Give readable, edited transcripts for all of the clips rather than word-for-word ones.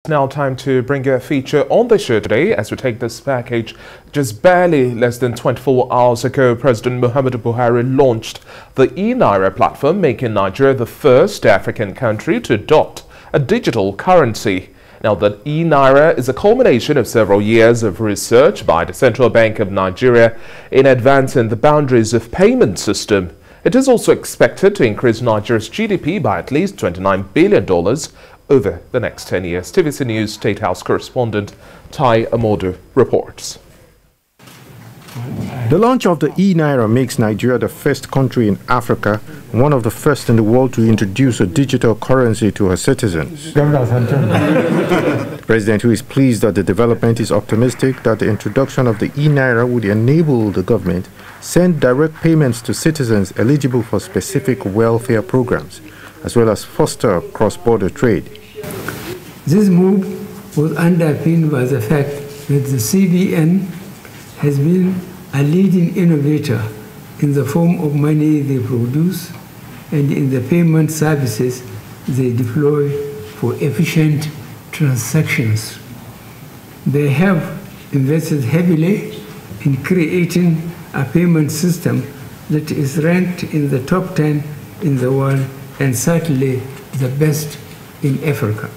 Now time to bring a feature on the show today as we take this package. Just barely less than 24 hours ago, President Muhammadu Buhari launched the eNaira platform, making Nigeria the first African country to adopt a digital currency. Now, the eNaira is a culmination of several years of research by the Central Bank of Nigeria in advancing the boundaries of payment system. It is also expected to increase Nigeria's GDP by at least $29 billion over the next 10 years. TVC News State House correspondent Tai Amodu reports. The launch of the eNaira makes Nigeria the first country in Africa and one of the first in the world to introduce a digital currency to her citizens. The President, who is pleased that the development, is optimistic that the introduction of the eNaira would enable the government send direct payments to citizens eligible for specific welfare programs, as well as foster cross-border trade. This move was underpinned by the fact that the CBN has been a leading innovator in the form of money they produce and in the payment services they deploy for efficient transactions. They have invested heavily in creating a payment system that is ranked in the top 10 in the world and certainly the best in Africa.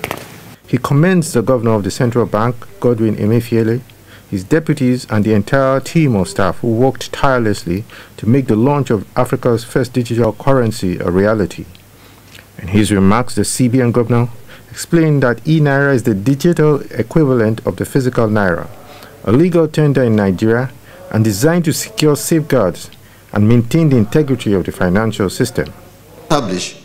He commends the governor of the central bank, Godwin Emefiele, his deputies and the entire team of staff who worked tirelessly to make the launch of Africa's first digital currency a reality. In his remarks, the CBN governor explained that eNaira is the digital equivalent of the physical naira, a legal tender in Nigeria and designed to secure safeguards and maintain the integrity of the financial system. Establish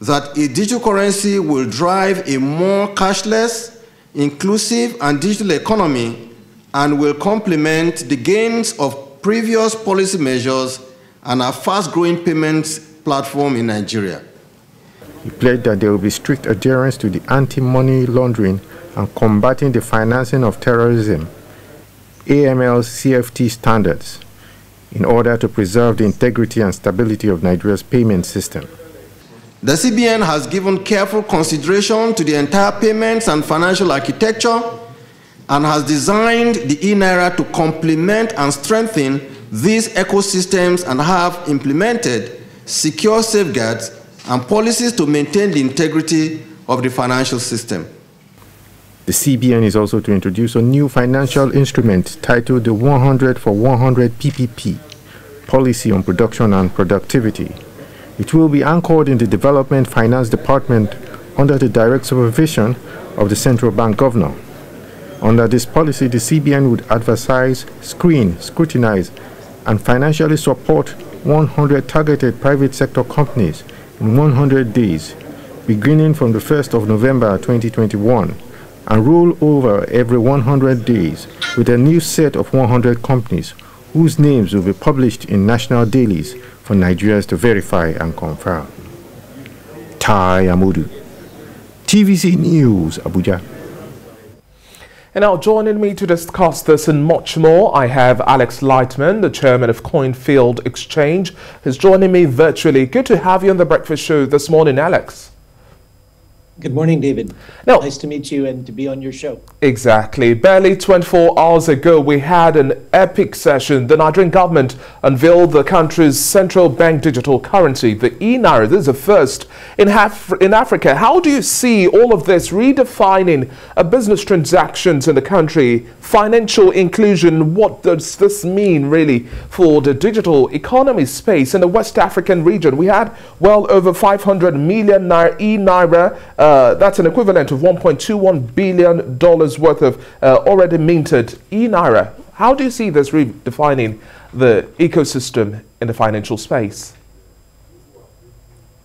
that a digital currency will drive a more cashless, inclusive, and digital economy and will complement the gains of previous policy measures and a fast-growing payments platform in Nigeria. He pledged that there will be strict adherence to the anti-money laundering and combating the financing of terrorism, AML-CFT standards, in order to preserve the integrity and stability of Nigeria's payment system. The CBN has given careful consideration to the entire payments and financial architecture and has designed the eNaira to complement and strengthen these ecosystems and have implemented secure safeguards and policies to maintain the integrity of the financial system. The CBN is also to introduce a new financial instrument titled the 100 for 100 PPP, Policy on Production and Productivity. It will be anchored in the Development Finance Department under the direct supervision of the Central Bank Governor. Under this policy, the CBN would advertise, screen, scrutinize, and financially support 100 targeted private sector companies in 100 days, beginning from the 1st of November 2021, and roll over every 100 days with a new set of 100 companies whose names will be published in national dailies for Nigerians to verify and confirm. Tai Amodu, TVC News, Abuja. And now joining me to discuss this and much more, I have Alex Lightman, the chairman of Coinfield Exchange, who's joining me virtually. Good to have you on the breakfast show this morning, Alex. Good morning, David. Now, nice to meet you and to be on your show. Exactly. Barely 24 hours ago, we had an epic session. The Nigerian government unveiled the country's central bank digital currency, the eNaira. This is a first in Africa. How do you see all of this redefining business transactions in the country, financial inclusion? What does this mean really for the digital economy space in the West African region? We had well over 500 million eNaira. That's an equivalent of $1.21 billion worth of already minted eNaira. How do you see this redefining the ecosystem in the financial space?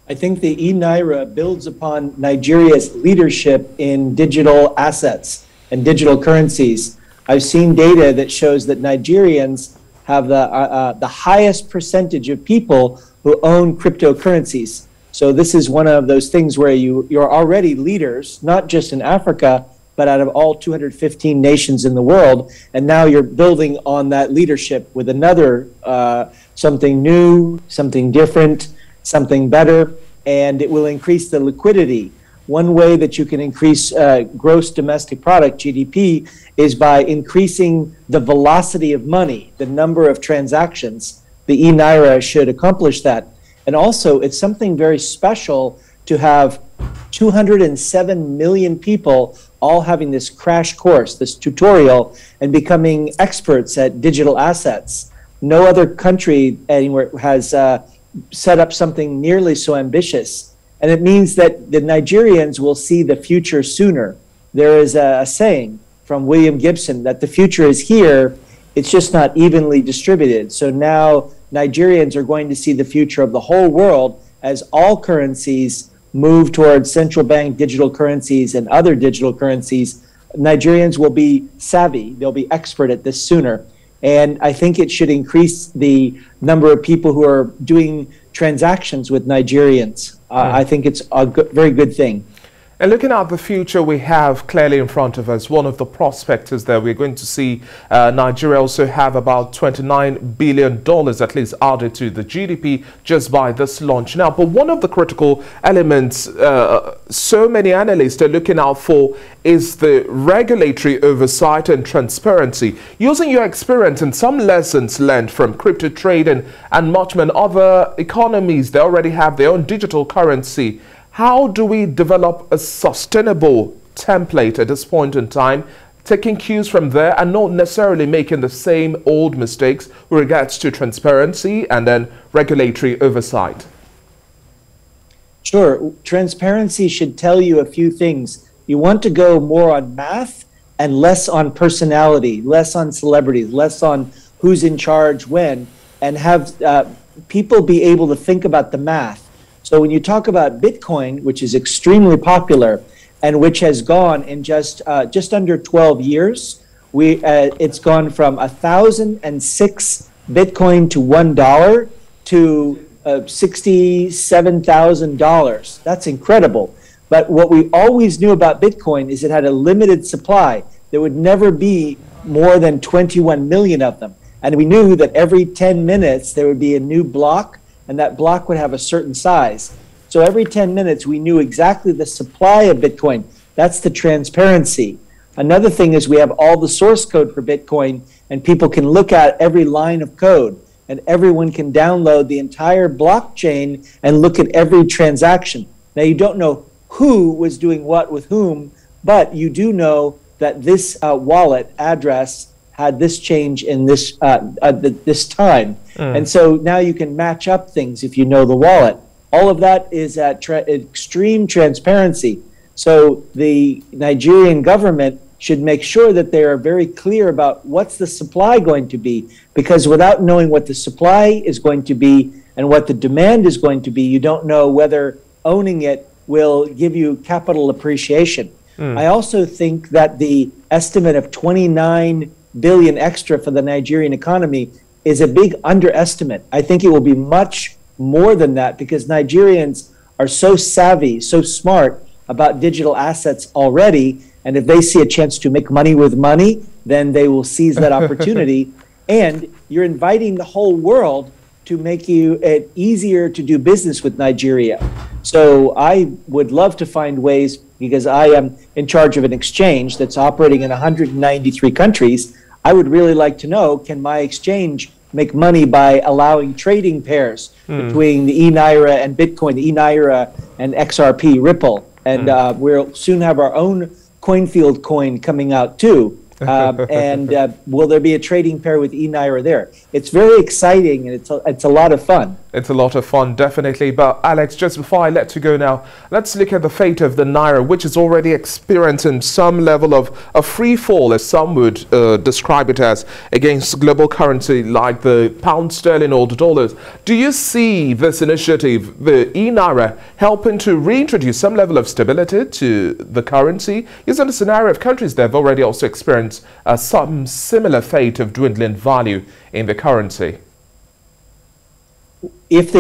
I think the eNaira builds upon Nigeria's leadership in digital assets and digital currencies. I've seen data that shows that Nigerians have the highest percentage of people who own cryptocurrencies. So this is one of those things where you're already leaders, not just in Africa, but out of all 215 nations in the world. And now you're building on that leadership with another, something new, something different, something better, and it will increase the liquidity one way that you can increase gross domestic product, GDP, is by increasing the velocity of money, the number of transactions. The eNaira should accomplish that. And also, it's something very special to have 207 million people all having this crash course, this tutorial, and becoming experts at digital assets. No other country anywhere has set up something nearly so ambitious. And it means that the Nigerians will see the future sooner. There is a saying from William Gibson that the future is here, it's just not evenly distributed. So now Nigerians are going to see the future of the whole world as all currencies move towards central bank digital currencies and other digital currencies. Nigerians will be savvy. They'll be expert at this sooner. And I think it should increase the number of people who are doing transactions with Nigerians. I think it's a very good thing. And looking at the future we have clearly in front of us, one of the prospects is that we're going to see Nigeria also have about $29 billion at least added to the GDP just by this launch. Now, but one of the critical elements so many analysts are looking out for is the regulatory oversight and transparency. Using your experience and some lessons learned from crypto trading and much more other economies, they already have their own digital currency. How do we develop a sustainable template at this point in time, taking cues from there and not necessarily making the same old mistakes with regards to transparency and then regulatory oversight? Sure. Transparency should tell you a few things. You want to go more on math and less on personality, less on celebrities, less on who's in charge when, and have people be able to think about the math. So when you talk about Bitcoin, which is extremely popular and which has gone in just under 12 years, it's gone from 1,006 Bitcoin to $1 to $67,000. That's incredible. But what we always knew about Bitcoin is it had a limited supply. There would never be more than 21 million of them. And we knew that every 10 minutes there would be a new block, and that block would have a certain size. So every 10 minutes, we knew exactly the supply of Bitcoin. That's the transparency. Another thing is we have all the source code for Bitcoin, and people can look at every line of code, and everyone can download the entire blockchain and look at every transaction. Now, you don't know who was doing what with whom, but you do know that this wallet address had this change in this this time. And so now you can match up things if you know the wallet. All of that is at extreme transparency. So the Nigerian government should make sure that they are very clear about what's the supply going to be, because without knowing what the supply is going to be and what the demand is going to be, you don't know whether owning it will give you capital appreciation. I also think that the estimate of 29 billion extra for the Nigerian economy is a big underestimate. I think it will be much more than that, because Nigerians are so savvy, so smart about digital assets already, and if they see a chance to make money with money, then they will seize that opportunity. And you're inviting the whole world to make it easier to do business with Nigeria. So I would love to find ways, because I am in charge of an exchange that's operating in 193 countries. I would really like to know, can my exchange make money by allowing trading pairs between the eNaira and Bitcoin, the eNaira and XRP, Ripple? And we'll soon have our own Coinfield coin coming out too. Will there be a trading pair with eNaira there? It's very exciting, and it's a lot of fun. It's a lot of fun, definitely. But Alex, just before I let you go now, let's look at the fate of the Naira, which is already experiencing some level of a free fall, as some would describe it as, against global currency like the pound sterling or the dollars. Do you see this initiative, the eNaira, helping to reintroduce some level of stability to the currency? Is it a scenario of countries that have already also experienced some similar fate of dwindling value in the currency? If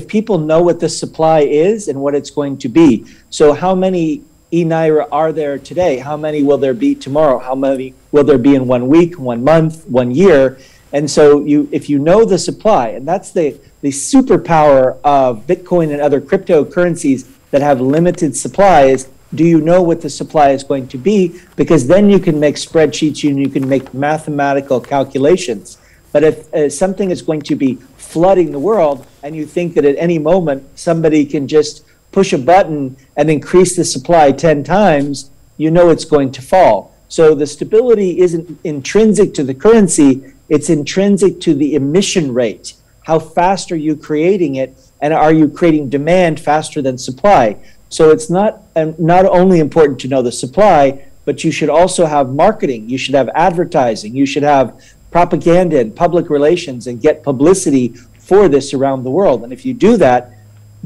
people know what the supply is and what it's going to be. So how many eNaira are there today? How many will there be tomorrow? How many will there be in 1 week, 1 month, 1 year? And so if you know the supply, and that's the superpower of Bitcoin and other cryptocurrencies that have limited supplies, do you know what the supply is going to be? Because then you can make spreadsheets and you can make mathematical calculations. But if something is going to be flooding the world and you think that at any moment somebody can just push a button and increase the supply 10 times, you know it's going to fall. So the stability isn't intrinsic to the currency, it's intrinsic to the emission rate. How fast are you creating it, and are you creating demand faster than supply? So it's not only important to know the supply, but you should also have marketing, you should have advertising, you should have propaganda and public relations and get publicity for this around the world. And if you do that,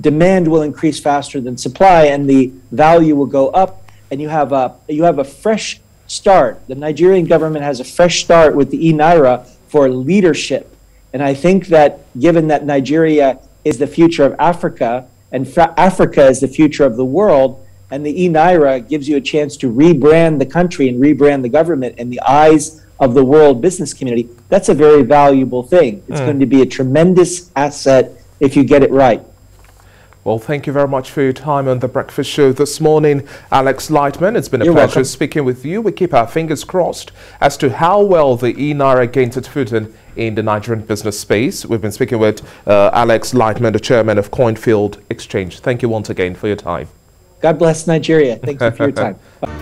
demand will increase faster than supply and the value will go up, and you have a fresh start. The Nigerian government has a fresh start with the eNaira for leadership. And I think that given that Nigeria is the future of Africa and Africa is the future of the world, and the eNaira gives you a chance to rebrand the country and rebrand the government in the eyes of the world business community, that's a very valuable thing. It's going to be a tremendous asset if you get it right. Well, thank you very much for your time on The Breakfast Show this morning, Alex Lightman. It's been a pleasure speaking with you. We keep our fingers crossed as to how well the eNaira gains its footing in the Nigerian business space. We've been speaking with Alex Lightman, the chairman of Coinfield Exchange. Thank you once again for your time. God bless Nigeria. Thank you for your time. Bye.